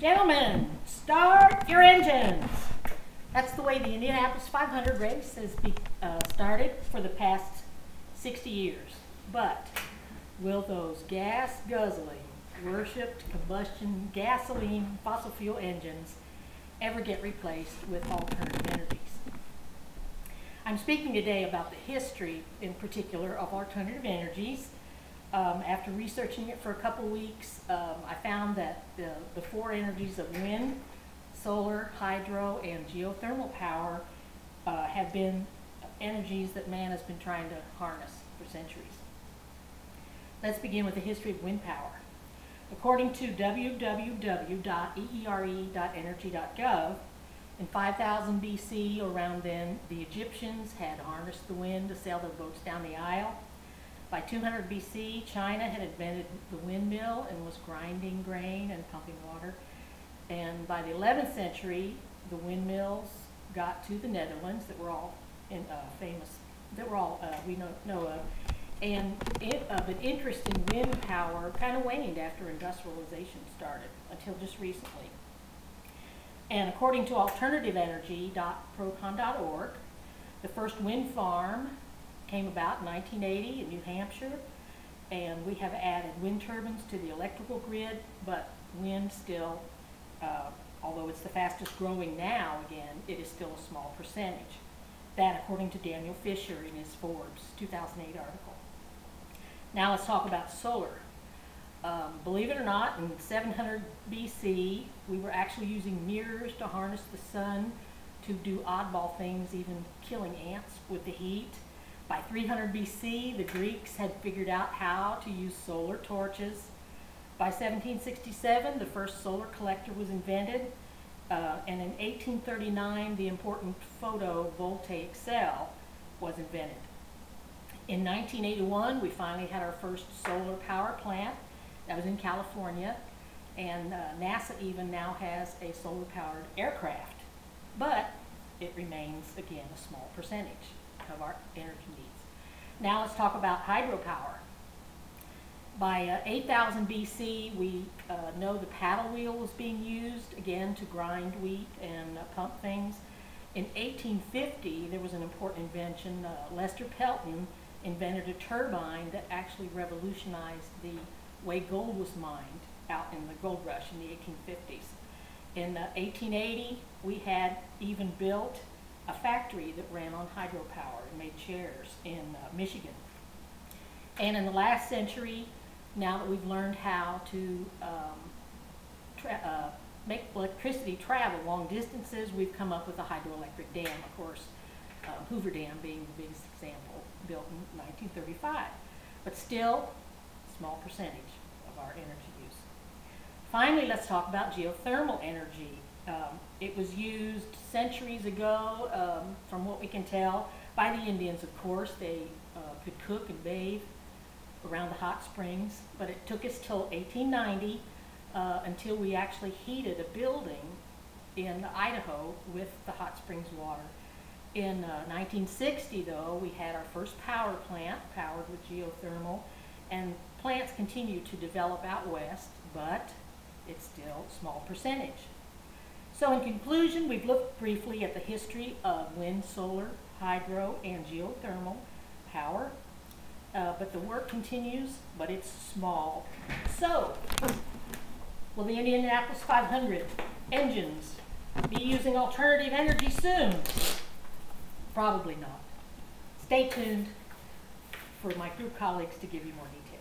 Gentlemen, start your engines. That's the way the Indianapolis 500 race has started for the past 60 years. But will those gas-guzzling, worshipped combustion gasoline fossil fuel engines ever get replaced with alternative energies? I'm speaking today about the history, in particular, of alternative energies. After researching it for a couple weeks, I found that the four energies of wind, solar, hydro, and geothermal power have been energies that man has been trying to harness for centuries. Let's begin with the history of wind power. According to www.eere.energy.gov, in 5000 BC, or around then, the Egyptians had harnessed the wind to sail their boats down the Nile. By 200 BC, China had invented the windmill and was grinding grain and pumping water. And by the 11th century, the windmills got to the Netherlands that were all famous, that were all we know of. And but interest in wind power kind of waned after industrialization started until just recently. And according to alternativeenergy.procon.org, the first wind farm came about in 1980 in New Hampshire, and we have added wind turbines to the electrical grid, but wind still, although it's the fastest growing now again, it is still a small percentage. That according to Daniel Fisher in his Forbes 2008 article. Now let's talk about solar. Believe it or not, in 700 BC, we were actually using mirrors to harness the sun to do oddball things, even killing ants with the heat. By 300 BC, the Greeks had figured out how to use solar torches. By 1767, the first solar collector was invented. And in 1839, the important photovoltaic cell was invented. In 1981, we finally had our first solar power plant. That was in California. And NASA even now has a solar-powered aircraft. But it remains, again, a small percentage of our energy needs. Now let's talk about hydropower. By 8000 BC, we know the paddle wheel was being used, again, to grind wheat and pump things. In 1850, there was an important invention. Lester Pelton invented a turbine that actually revolutionized the way gold was mined out in the gold rush in the 1850s. In 1880, we had even built a factory that ran on hydropower and made chairs in Michigan. And in the last century, now that we've learned how to make electricity travel long distances, we've come up with a hydroelectric dam, of course, Hoover Dam being the biggest example, built in 1935. But still, small percentage of our energy use. Finally, let's talk about geothermal energy. It was used centuries ago, from what we can tell, by the Indians, of course. They could cook and bathe around the hot springs, but it took us till 1890 until we actually heated a building in Idaho with the hot springs water. In 1960, though, we had our first power plant powered with geothermal, and plants continue to develop out west, but it's still a small percentage. So in conclusion, we've looked briefly at the history of wind, solar, hydro, and geothermal power, but the work continues, but it's small. So, will the Indianapolis 500 engines be using alternative energy soon? Probably not. Stay tuned for my group colleagues to give you more details.